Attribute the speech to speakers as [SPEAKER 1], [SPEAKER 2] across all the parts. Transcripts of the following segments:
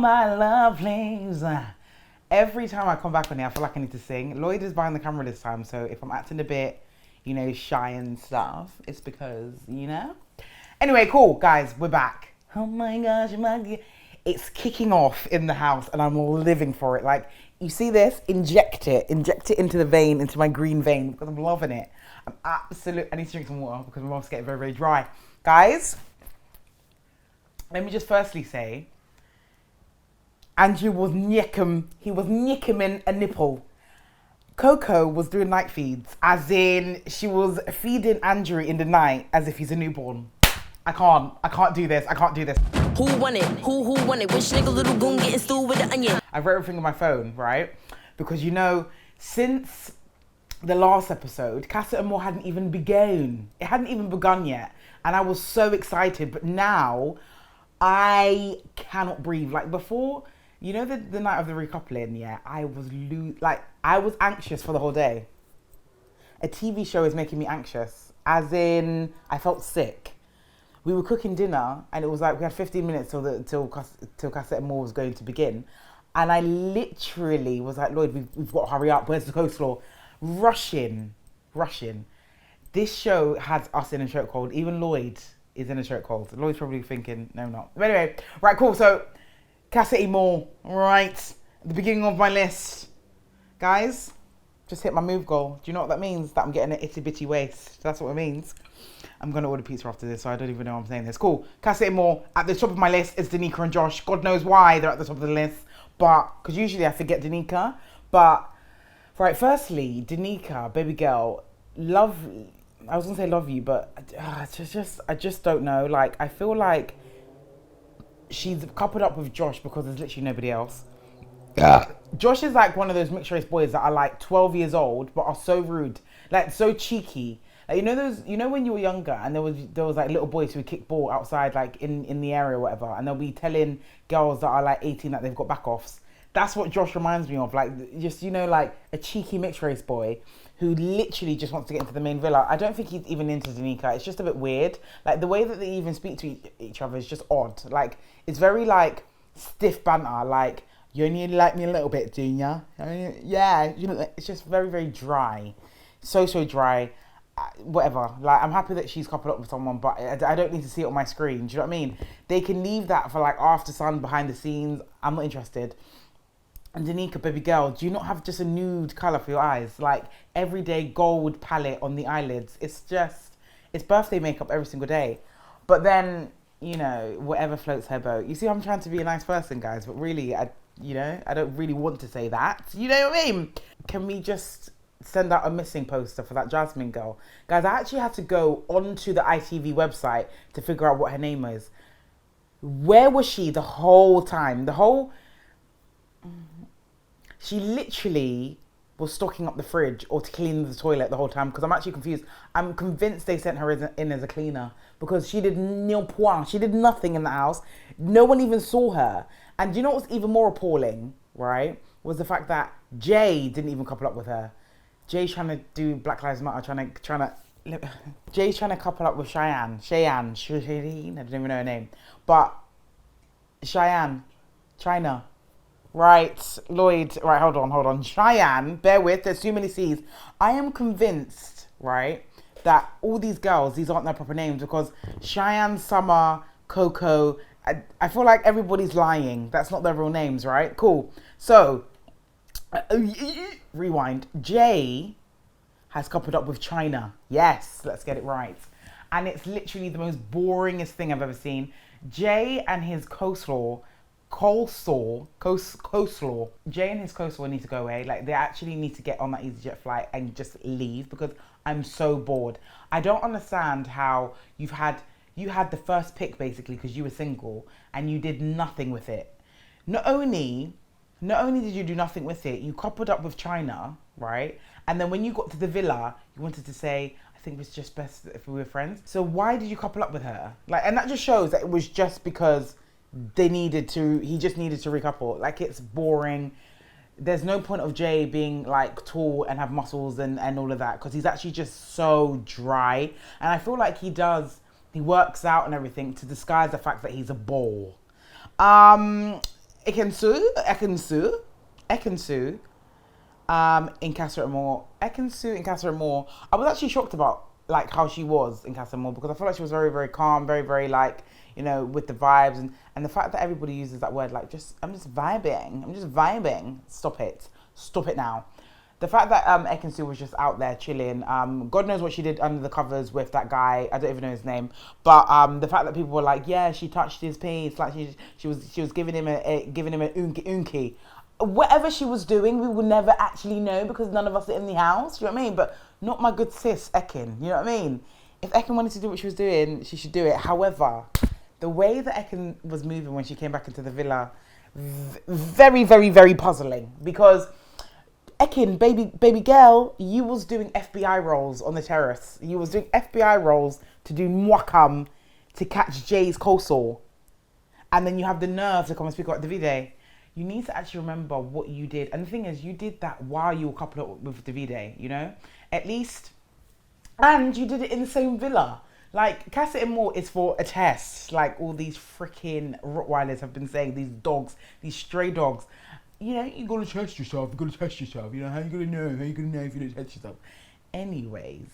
[SPEAKER 1] my lovelies. Every time I come back on here, I feel like I need to sing. Lloyd is behind the camera this time, so if I'm acting a bit, you know, shy and stuff, it's because, you know. Anyway, cool, guys, we're back. Oh my gosh, it's kicking off in the house and I'm living for it. Like, you see this? Inject it into the vein, into my green vein, because I'm loving it. I need to drink some water because my mouth's getting very, very dry. Guys, let me just firstly say, Andrew was he was nicking a nipple. Coco was doing night feeds, as in she was feeding Andrew in the night as if he's a newborn. I can't do this.
[SPEAKER 2] Who won it? Who won it? Which nigga little goon getting stewed with the onion?
[SPEAKER 1] I've wrote everything on my phone, right? Because, you know, since the last episode, Casa Amor hadn't even begun. It hadn't even begun yet. And I was so excited. But now, I cannot breathe. Like, before, you know, the night of the recoupling, yeah, I was anxious for the whole day. A TV show is making me anxious. As in, I felt sick. We were cooking dinner and it was like we had 15 minutes till Casa Amor was going to begin. And I literally was like, Lloyd, we've got to hurry up. Where's the coleslaw? Rushing. This show has us in a chokehold. Even Lloyd is in a chokehold. Lloyd's probably thinking, no, not. But anyway, right, cool. So, Casa Amor, right, at the beginning of my list. Guys, just hit my move goal. Do you know what that means? That I'm getting an itty bitty waist. That's what it means. I'm going to order pizza after this, so I don't even know I'm saying this. Cool. Casa Amor, at the top of my list is Danica and Josh. God knows why they're at the top of the list. But, because usually I forget Danica. But, right, firstly, Danica, baby girl, I was going to say love you, but I just don't know. Like, I feel like she's coupled up with Josh because there's literally nobody else. Yeah. Josh is like one of those mixed race boys that are like 12 years old, but are so rude. Like, so cheeky. Like, you know when you were younger and there was like little boys who would kick ball outside like in the area or whatever, and they'll be telling girls that are like 18 that they've got back offs. That's what Josh reminds me of. Like, just, you know, like a cheeky mixed race boy who literally just wants to get into the main villa. I don't think he's even into Danica. It's just a bit weird. Like, the way that they even speak to each other is just odd. Like, it's very like stiff banter. Like, you only like me a little bit, do ya? Yeah, you know, it's just very, very dry. So dry. Whatever, like, I'm happy that she's coupled up with someone, but I don't need to see it on my screen. Do you know what I mean? They can leave that for like after sun, behind the scenes. I'm not interested. And Danica, baby girl, do you not have just a nude colour for your eyes? Like, everyday gold palette on the eyelids. It's birthday makeup every single day. But then, you know, whatever floats her boat. You see, I'm trying to be a nice person, guys, but really, I don't really want to say that. You know what I mean? Can we just send out a missing poster for that Jasmine girl? Guys, I actually had to go onto the ITV website to figure out what her name is. Where was she the whole time? She literally was stocking up the fridge or to clean the toilet the whole time, because I'm actually confused. I'm convinced they sent her in as a cleaner because she did nil point. She did nothing in the house. No one even saw her. And do you know what's even more appalling, right? Was the fact that Jay didn't even couple up with her. Jay's trying to do Black Lives Matter, Jay's trying to couple up with Cheyenne, I don't even know her name. But Cheyenne, China, right, Lloyd, right, hold on. Cheyenne, bear with, there's too many C's. I am convinced, right, that all these girls, these aren't their proper names, because Cheyenne, Summer, Coco, I feel like everybody's lying. That's not their real names, right? Cool. So, rewind. Jay has coupled up with China. Yes, let's get it right. And it's literally the most boringest thing I've ever seen. Jay and his coleslaw. Jay and his coleslaw need to go away. Like, they actually need to get on that EasyJet flight and just leave, because I'm so bored. I don't understand how you had the first pick basically because you were single and you did nothing with it. Not only did you do nothing with it, you coupled up with China, right? And then when you got to the villa, you wanted to say, I think it's just best if we were friends. So why did you couple up with her? Like, and that just shows that it was just because he just needed to recouple. Like, it's boring. There's no point of Jay being like tall and have muscles and all of that, because he's actually just so dry. And I feel like he works out and everything to disguise the fact that he's a ball. Ekin-Su, in Casa Amor. Ekin-Su in Casa Amor. I was actually shocked about like how she was in Casa Amor because I felt like she was very, very calm, very, very like, you know, with the vibes and the fact that everybody uses that word like I'm just vibing. Stop it now. The fact that Ekin-Su was just out there chilling, God knows what she did under the covers with that guy. I don't even know his name, but the fact that people were like, yeah, she touched his piece, like she was giving him a unki. Whatever she was doing, we will never actually know because none of us are in the house. You know what I mean? But not my good sis Ekin. You know what I mean? If Ekin wanted to do what she was doing, she should do it. However, the way that Ekin was moving when she came back into the villa, very, very, very puzzling because. Ekin, baby girl, you was doing FBI roles on the terrace. You was doing FBI roles to do mwakam to catch Jay's cold sore. And then you have the nerve to come and speak about Davide. You need to actually remember what you did. And the thing is, you did that while you were coupled up with Davide, you know? At least. And you did it in the same villa. Like, Casa Amor is for a test. Like all these freaking Rottweilers have been saying, these dogs, these stray dogs. You know, you gotta test yourself. You know, how you gonna know if you don't test yourself? Anyways,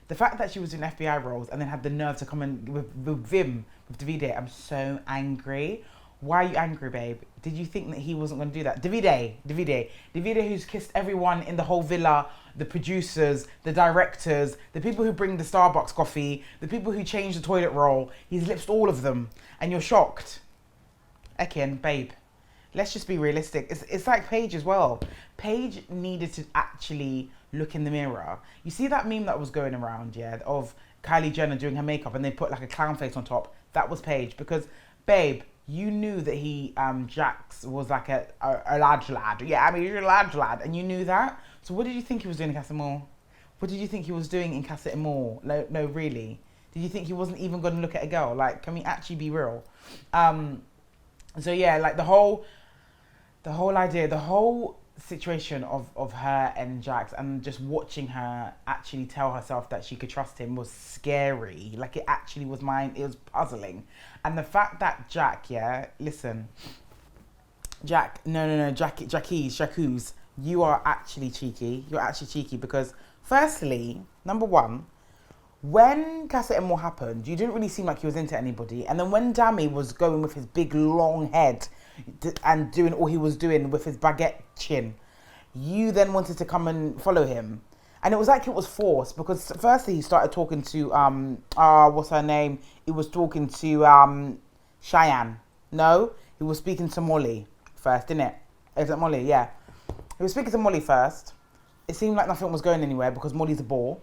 [SPEAKER 1] the fact that she was doing FBI roles and then had the nerve to come in with Vim, with Davide, I'm so angry. Why are you angry, babe? Did you think that he wasn't gonna do that? Davide, who's kissed everyone in the whole villa, the producers, the directors, the people who bring the Starbucks coffee, the people who change the toilet roll. He's lipped all of them, and you're shocked. Ekin, babe. Let's just be realistic. It's like Paige as well. Paige needed to actually look in the mirror. You see that meme that was going around, yeah, of Kylie Jenner doing her makeup and they put like a clown face on top? That was Paige because, babe, you knew that Jacques was like a lad. Yeah, I mean, you're a lad. And you knew that. So what did you think he was doing in Casa Amor? What did you think he was doing in Casa Amor? No, really. Did you think he wasn't even going to look at a girl? Like, can we actually be real? So yeah, like the whole idea, the whole situation of her and Jacques and just watching her actually tell herself that she could trust him was scary. Like it actually was it was puzzling. And the fact that Jacques, Jacques, you are actually cheeky. You're actually cheeky because firstly, number one, when Casa Amor happened, you didn't really seem like he was into anybody. And then when Dami was going with his big long head and doing all he was doing with his baguette chin, you then wanted to come and follow him. And it was like it was forced because firstly he started talking to, what's her name? He was talking to Cheyenne. No, he was speaking to Molly first, didn't it? Is it Molly? Yeah. He was speaking to Molly first. It seemed like nothing was going anywhere because Molly's a bore.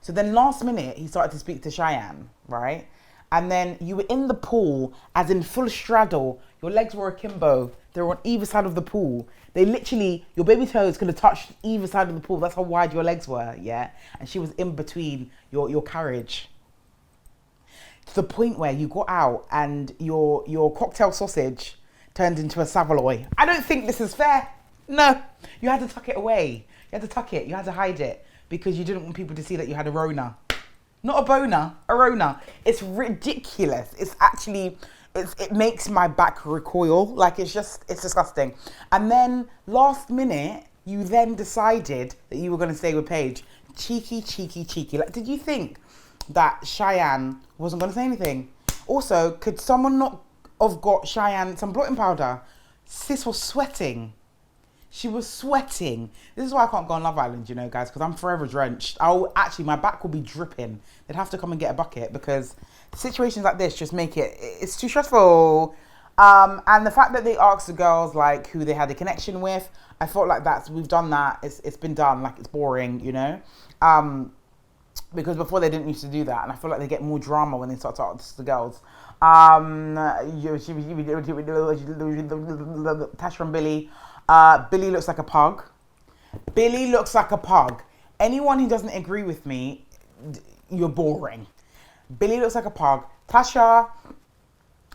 [SPEAKER 1] So then last minute, he started to speak to Cheyenne, right? And then you were in the pool, as in full straddle. Your legs were akimbo. They were on either side of the pool. They literally, your baby toes could have touched either side of the pool. That's how wide your legs were, yeah? And she was in between your carriage. To the point where you got out and your cocktail sausage turned into a Savoy. I don't think this is fair. No, you had to tuck it away. You had to tuck it. You had to hide it. Because you didn't want people to see that you had a Rona. Not a boner, a Rona. It's ridiculous. It's actually, it makes my back recoil. Like, it's disgusting. And then, last minute, you then decided that you were going to stay with Paige. Cheeky. Like, did you think that Cheyenne wasn't going to say anything? Also, could someone not have got Cheyenne some blotting powder? Sis was sweating. She was sweating. This is why I can't go on Love Island, you know, guys, because I'm forever drenched. My back will be dripping. They'd have to come and get a bucket because situations like this just make it's too stressful. And the fact that they asked the girls, like, who they had a connection with, I felt like we've done that. It's been done. Like, it's boring, you know. Because before they didn't used to do that. And I feel like they get more drama when they start to ask the girls. Tasha and Billy. Billy looks like a pug. Anyone who doesn't agree with me, you're boring. Billy looks like a pug. Tasha,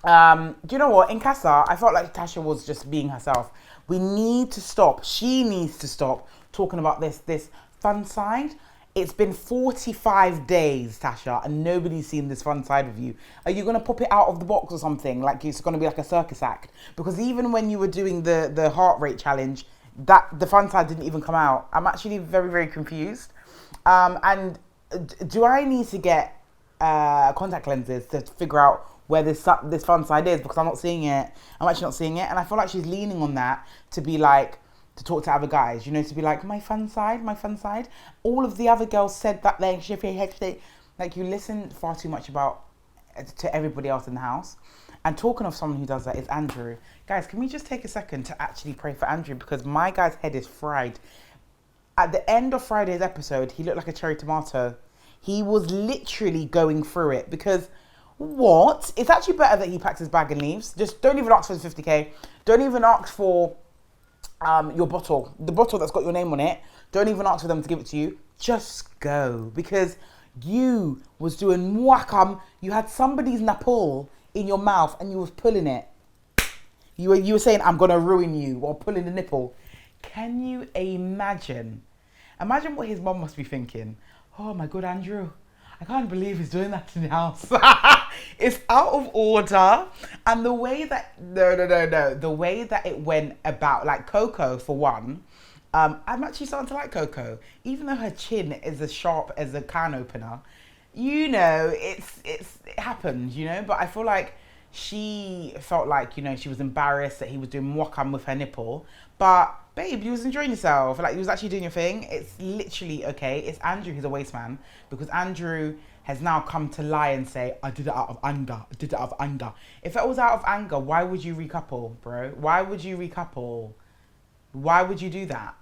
[SPEAKER 1] do you know what? In Casa, I felt like Tasha was just being herself. She needs to stop talking about this fun side. It's been 45 days, Tasha, and nobody's seen this fun side of you. Are you going to pop it out of the box or something? Like it's going to be like a circus act? Because even when you were doing the heart rate challenge, the fun side didn't even come out. I'm actually very, very confused. And do I need to get contact lenses to figure out where this fun side is? Because I'm not seeing it. I'm actually not seeing it. And I feel like she's leaning on that to be like, to talk to other guys, you know, to be like, my fun side. All of the other girls said that they like, you listen far too much to everybody else in the house. And talking of someone who does that is Andrew. Guys, can we just take a second to actually pray for Andrew? Because my guy's head is fried. At the end of Friday's episode, he looked like a cherry tomato. He was literally going through it because what? It's actually better that he packs his bag and leaves. Just don't even ask for the 50k. Don't even ask for your bottle, the bottle that's got your name on it. Don't even ask for them to give it to you. Just go, because you was doing mwakam. You had somebody's napple in your mouth and you was pulling it. You were saying, I'm gonna ruin you, or pulling the nipple. Can you imagine? Imagine what his mum must be thinking. Oh my God, Andrew, I can't believe he's doing that in the house. It's out of order. And the way that, no. The way that it went about, like Coco for one, I'm actually starting to like Coco. Even though her chin is as sharp as a can opener, you know, it happened, you know? But I feel like she felt like, you know, she was embarrassed that he was doing wakam with her nipple. But babe, you was enjoying yourself. Like, you was actually doing your thing. It's literally okay. It's Andrew who's a waste man, because Andrew has now come to lie and say, I did it out of anger. If it was out of anger, why would you recouple, bro? Why would you recouple? Why would you do that?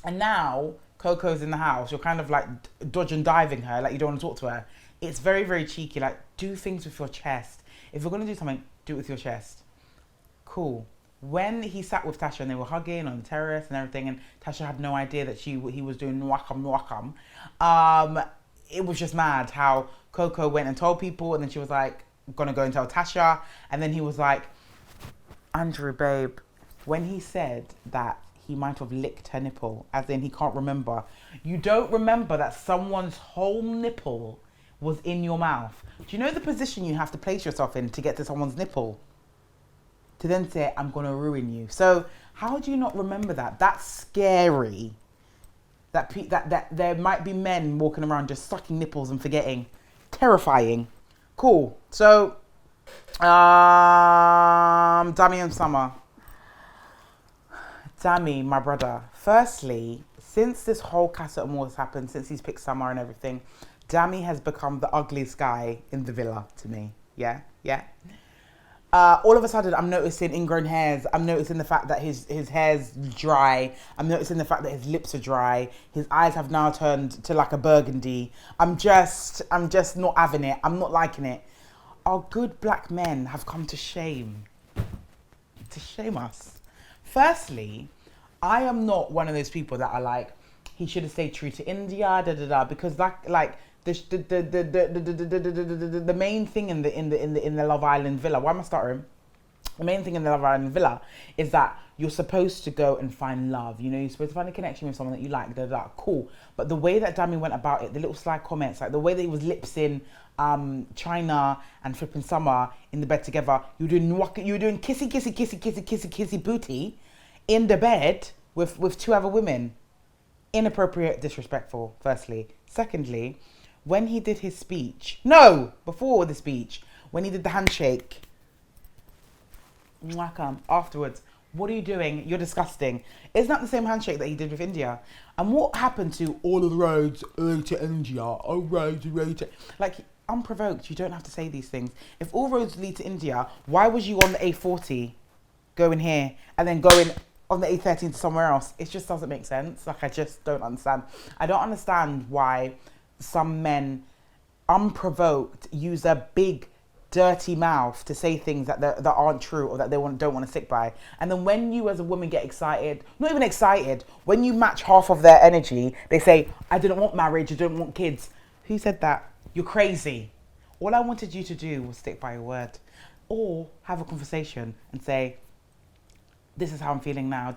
[SPEAKER 1] And now Coco's in the house. You're kind of like dodge and diving her. Like, you don't want to talk to her. It's very, very cheeky. Like, do things with your chest. If you're going to do something, do it with your chest. Cool. When he sat with Tasha and they were hugging on the terrace and everything, and Tasha had no idea that he was doing nwakam, it was just mad how Coco went and told people, and then she was like, gonna go and tell Tasha, and then he was like, Andrew, babe, when he said that he might have licked her nipple, as in he can't remember, you don't remember that someone's whole nipple was in your mouth. Do you know the position you have to place yourself in to get to someone's nipple? To then say, I'm gonna ruin you. So how do you not remember that? That's scary. That there might be men walking around just sucking nipples and forgetting. Terrifying. Cool. So, Dami and Summer. Dami, my brother. Firstly, since this whole Casa Amor has happened, since he's picked Summer and everything, Dami has become the ugliest guy in the villa to me. Yeah. All of a sudden, I'm noticing ingrown hairs. I'm noticing the fact that his hair's dry. I'm noticing the fact that his lips are dry. His eyes have now turned to like a burgundy. I'm just not having it. I'm not liking it. Our good black men have come to shame us. Firstly, I am not one of those people that are like, he should have stayed true to India, because like the main thing in the Love Island villa. Why am I stuttering? The main thing in the Love Island villa is that you're supposed to go and find love. You know, you're supposed to find a connection with someone that you like. Cool. But the way that Dami went about it, the little sly comments, like the way that he was lipsing China and flipping Summer in the bed together. You were doing kissy booty in the bed with two other women. Inappropriate, disrespectful. Firstly, secondly, when he did his speech, before the speech, when he did the handshake, afterwards, what are you doing? You're disgusting. Isn't that the same handshake that he did with India? And what happened to all of the roads to India? Oh, roads. Like, unprovoked, you don't have to say these things. If all roads lead to India, why was you on the A40 going here and then going on the A13 to somewhere else? It just doesn't make sense. Like, I just don't understand. I don't understand why some men, unprovoked, use a big, dirty mouth to say things that aren't true or that they don't want to stick by. And then when you as a woman get excited, not even excited, when you match half of their energy, they say, I didn't want marriage, I didn't want kids. Who said that? You're crazy. All I wanted you to do was stick by your word. Or have a conversation and say, this is how I'm feeling now,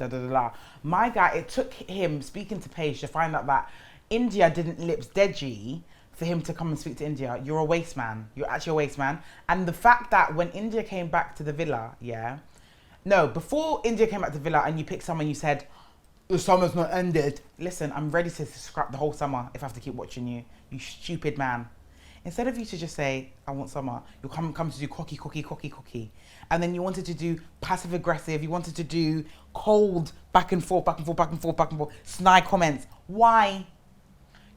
[SPEAKER 1] My guy, it took him speaking to Paige to find out that India didn't lips Deji for him to come and speak to India, you're a waste man. You're actually a waste man. And the fact that when India came back to the villa, before India came back to the villa and you picked someone, you said, the summer's not ended. Listen, I'm ready to scrap the whole summer if I have to keep watching you, you stupid man. Instead of you to just say, I want summer, you'll come to do cocky. And then you wanted to do passive aggressive, you wanted to do cold, back and forth, snide comments. Why?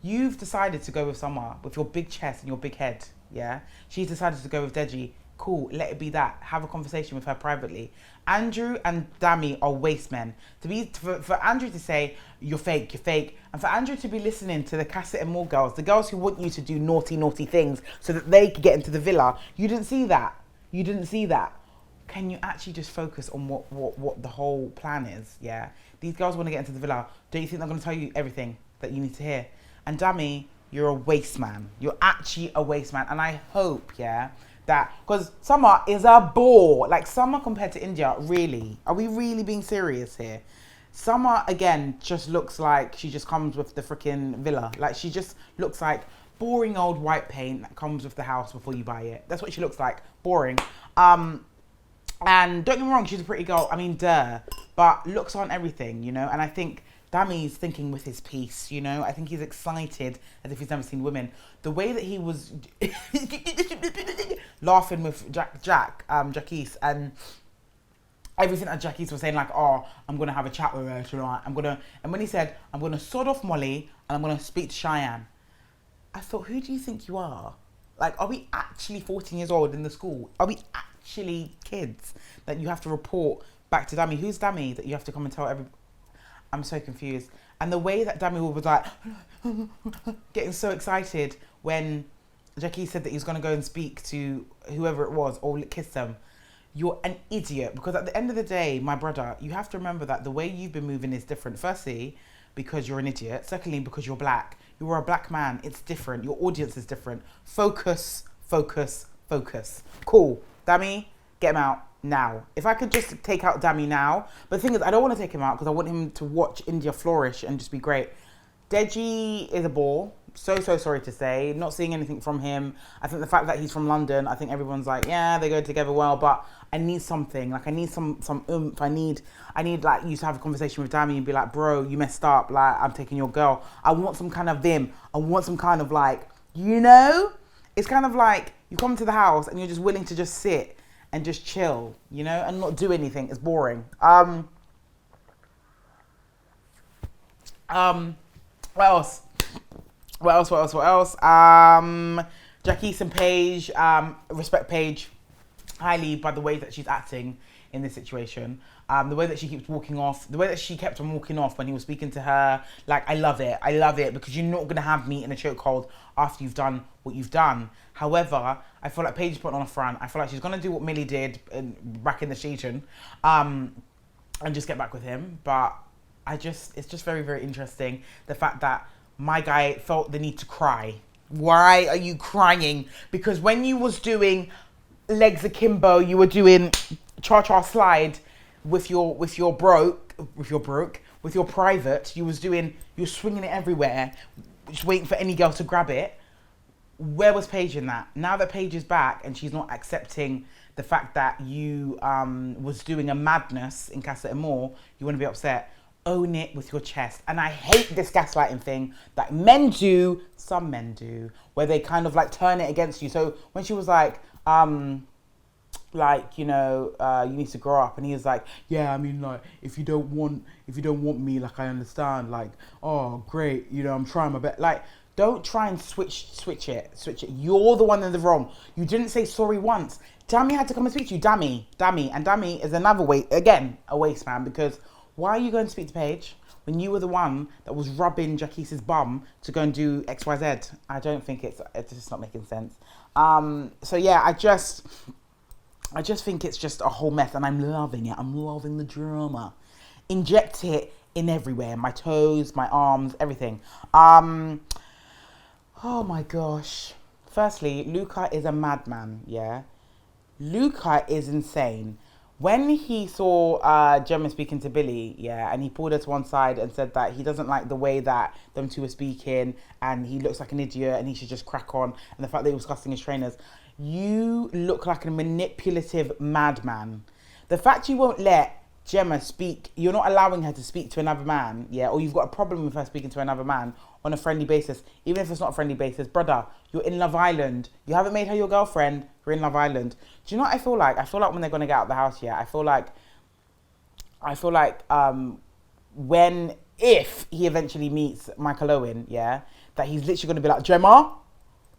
[SPEAKER 1] You've decided to go with Summer with your big chest and your big head, yeah? She's decided to go with Deji. Cool, let it be that. Have a conversation with her privately. Andrew and Dami are waste men. For Andrew to say, you're fake, and for Andrew to be listening to the Casa Amor girls, the girls who want you to do naughty things so that they could get into the villa, you didn't see that. Can you actually just focus on what the whole plan is, yeah? These girls want to get into the villa. Don't you think they're going to tell you everything that you need to hear? And Dami, you're a waste man. You're actually a waste man. And I hope, yeah, that, because Summer is a bore. Like, Summer compared to India, really? Are we really being serious here? Summer, again, just looks like she just comes with the freaking villa. Like, she just looks like boring old white paint that comes with the house before you buy it. That's what she looks like. Boring. And don't get me wrong, she's a pretty girl. I mean, duh. But looks aren't everything, you know? And I think Dami's thinking with his piece, you know? I think he's excited as if he's never seen women. The way that he was laughing with Jacques, and everything that Jackie's was saying, like, oh, I'm going to have a chat with her tonight. And when he said, I'm going to sod off Molly and I'm going to speak to Cheyenne, I thought, who do you think you are? Like, are we actually 14 years old in the school? Are we actually kids that you have to report back to Dami? Who's Dami that you have to come and tell everybody? I'm so confused. And the way that Dami was like, getting so excited when Jackie said that he was going to go and speak to whoever it was or kiss them. You're an idiot, because at the end of the day, my brother, you have to remember that the way you've been moving is different. Firstly, because you're an idiot. Secondly, because you're black. You are a black man. It's different. Your audience is different. Focus. Cool. Dami, get him out now. If I could just take out Dami now. But the thing is, I don't want to take him out because I want him to watch India flourish and just be great. Deji is a bore. So sorry to say. Not seeing anything from him. I think the fact that he's from London, I think everyone's like, yeah, they go together well, but I need something. Like, I need some oomph. I need like you to have a conversation with Dami and be like, bro, you messed up. Like, I'm taking your girl. I want some kind of vim. I want some kind of, like, you know? It's kind of like you come to the house and you're just willing to just sit and just chill, you know, and not do anything. It's boring. What else? Jackie and Paige, respect Paige highly by the way that she's acting in this situation. The way that she keeps walking off, the way that she kept on walking off when he was speaking to her, like, I love it, because you're not going to have me in a chokehold after you've done what you've done. However, I feel like Paige is putting on a front. I feel like she's going to do what Millie did back in the season, and just get back with him. But it's just very, very interesting, the fact that my guy felt the need to cry. Why are you crying? Because when you was doing legs akimbo, you were doing cha-cha slide with your private, you were swinging it everywhere, just waiting for any girl to grab it. Where was Paige in that? Now that Paige is back and she's not accepting the fact that you was doing a madness in Casa Amor, you want to be upset. Own it with your chest. And I hate this gaslighting thing that some men do, where they kind of like turn it against you. So when she was like, you need to grow up, and he was like, yeah, I mean, like, if you don't want me, like, I understand, like, oh, great, you know, I'm trying my best. Like, don't try and switch it. You're the one in the wrong. You didn't say sorry once. Dami had to come and speak to you. Dami, and Dami is another a waste man, because why are you going to speak to Paige when you were the one that was rubbing Jackie's bum to go and do XYZ? I don't think it's just not making sense. So yeah, I just think it's just a whole mess, and I'm loving it. I'm loving the drama. Inject it in everywhere. My toes, my arms, everything. Oh my gosh. Firstly, Luca is a madman, yeah? Luca is insane. when he saw Gemma speaking to Billy, yeah, and he pulled her to one side and said that he doesn't like the way that them two were speaking and he looks like an idiot and he should just crack on, and the fact that he was cussing his trainers. You look like a manipulative madman. The fact you won't let Gemma speak, you're not allowing her to speak to another man, yeah, or you've got a problem with her speaking to another man on a friendly basis, even if it's not a friendly basis. Brother, you're in Love Island. You haven't made her your girlfriend. You're in Love Island. Do you know what I feel like? I feel like when they're going to get out of the house, yeah, I feel like if he eventually meets Michael Owen, yeah, that he's literally going to be like, Gemma,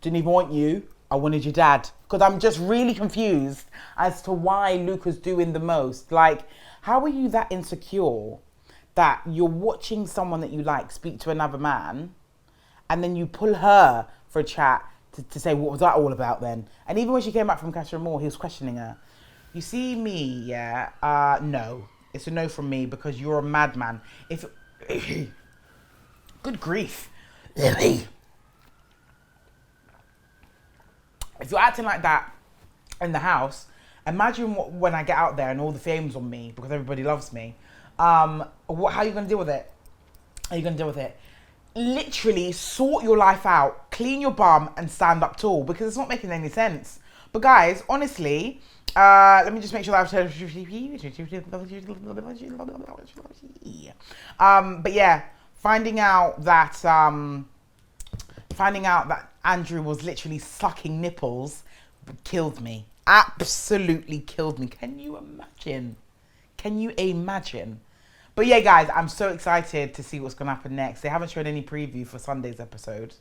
[SPEAKER 1] didn't even want you. I wanted your dad. Because I'm just really confused as to why Luca's doing the most. Like, how are you that insecure that you're watching someone that you like speak to another man and then you pull her for a chat to say, what was that all about then? And even when she came back from Casa Amor, he was questioning her. You see me, yeah, no. It's a no from me because you're a madman. Good grief. If you're acting like that in the house, imagine when I get out there and all the fame's on me because everybody loves me. How are you going to deal with it? How are you going to deal with it? Literally sort your life out, clean your bum and stand up tall because it's not making any sense. But guys, honestly, let me just make sure that but yeah, finding out that Andrew was literally sucking nipples killed me. Absolutely killed me. Can you imagine? Can you imagine? But yeah, guys, I'm so excited to see what's going to happen next. They haven't shown any preview for Sunday's episode.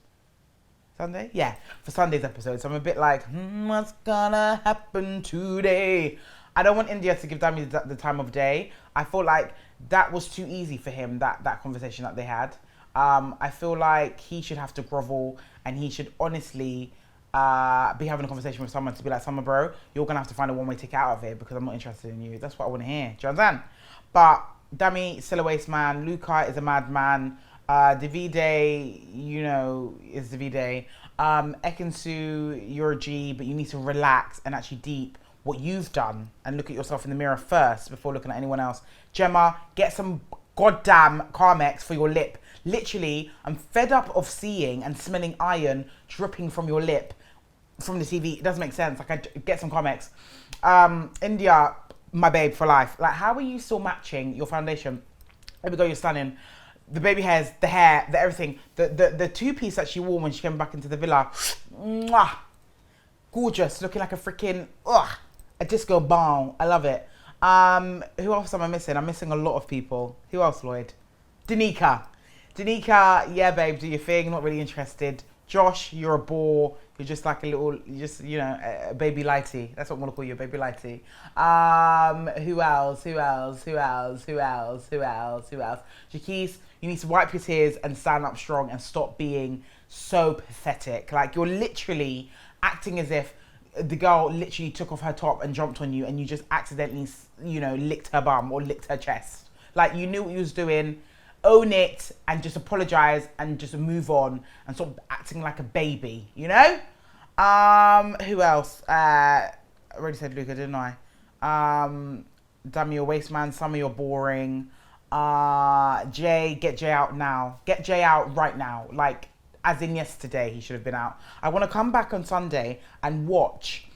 [SPEAKER 1] Sunday? Yeah, for Sunday's episode. So I'm a bit like, what's gonna happen today? I don't want India to give Dami the time of day. I feel like that was too easy for him, that conversation that they had. I feel like he should have to grovel and he should honestly be having a conversation with someone to be like, Summer bro, you're going to have to find a one-way ticket out of here because I'm not interested in you. That's what I want to hear. Do you understand? But Dami, still a waste man. Luca is a madman. Davide, you know, is Davide. Ekin-Su, you're a G, but you need to relax and actually deep what you've done and look at yourself in the mirror first before looking at anyone else. Gemma, get some goddamn Carmex for your lip. Literally, I'm fed up of seeing and smelling iron dripping from your lip from the TV. It doesn't make sense. Like, I get some Carmex. India, my babe for life. Like, how are you still matching your foundation? There we go, you're stunning. The baby hairs, the hair, the everything. The two-piece that she wore when she came back into the villa. Mwah, gorgeous, looking like a freaking, a disco ball. I love it. Who else am I missing? I'm missing a lot of people. Who else, Lloyd? Danica, yeah, babe, do your thing. Not really interested. Josh, you're a bore. You're just like a little, a baby lighty. That's what I'm gonna call you, a baby lighty. Who else? Jaquise, you need to wipe your tears and stand up strong and stop being so pathetic. Like, you're literally acting as if the girl literally took off her top and jumped on you and you just accidentally, licked her bum or licked her chest. Like, you knew what you was doing. Own it and just apologize and just move on and stop acting like a baby, Who else? I already said Luca, didn't I? Dami, you're waste man. Summer, you're boring. Jay, get Jay out now. Get Jay out right now. Like, as in yesterday, he should have been out. I want to come back on Sunday and watch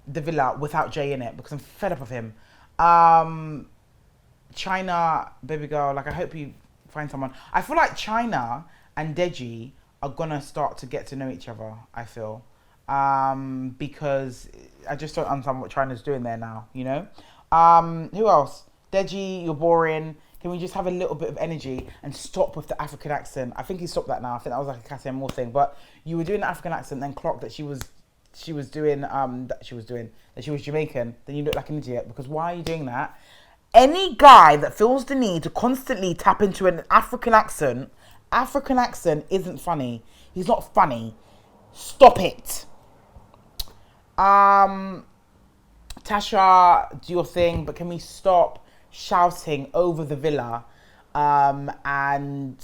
[SPEAKER 1] the villa without Jay in it because I'm fed up of him. China, baby girl, like, I hope you find someone. I feel like China and Deji are gonna start to get to know each other, I feel. Because I just don't understand what China's doing there now, Who else? Deji, you're boring. Can we just have a little bit of energy and stop with the African accent? I think he stopped that now. I think that was like a Casa Amor thing. But you were doing the African accent, then clocked that she was Jamaican, then you look like an idiot. Because why are you doing that? Any guy that feels the need to constantly tap into an African accent isn't funny. He's not funny. Stop it. Tasha, do your thing, but can we stop shouting over the villa and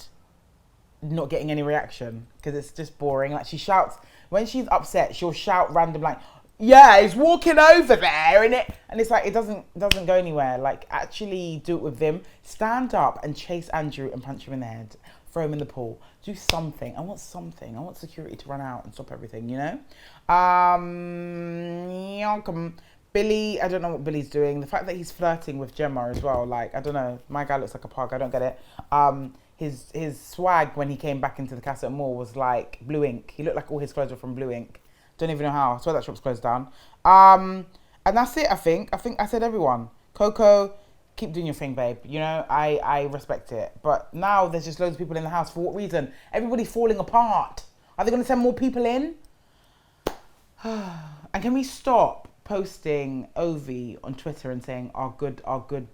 [SPEAKER 1] not getting any reaction? Because it's just boring. Like, she shouts, when she's upset, she'll shout random, like, Yeah, he's walking over there, and it's like it doesn't go anywhere. Like, actually do it with him. Stand up and chase Andrew and punch him in the head. Throw him in the pool. Do something. I want something. I want security to run out and stop everything. You know. Billy. I don't know what Billy's doing. The fact that he's flirting with Gemma as well. Like, I don't know. My guy looks like a pug. I don't get it. His swag when he came back into the Casa Amor was like blue ink. He looked like all his clothes were from blue ink. Don't even know how. I swear that shop's closed down. And that's it, I think. I said everyone. Coco, keep doing your thing, babe. You know, I respect it. But now there's just loads of people in the house. For what reason? Everybody's falling apart. Are they going to send more people in? And can we stop posting Ovi on Twitter and saying, our good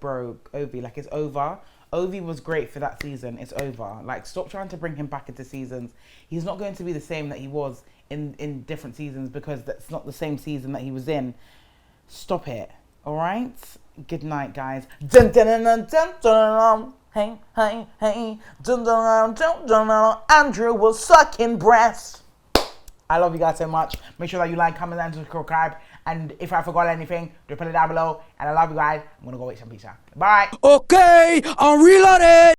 [SPEAKER 1] bro, Ovi, like it's over? Ovi was great for that season. It's over. Like, stop trying to bring him back into seasons. He's not going to be the same that he was in different seasons because that's not the same season that he was in. Stop it. All right? Good night, guys. Dun, dun, dun, dun, dun, dun. Hey, hey, hey. Dun, dun, dun, dun, dun. Andrew was sucking breast. I love you guys so much. Make sure that you like, comment, and subscribe. And if I forgot anything, do put it down below. And I love you guys. I'm going to go eat some pizza. Bye.
[SPEAKER 3] Okay, I'm reloaded.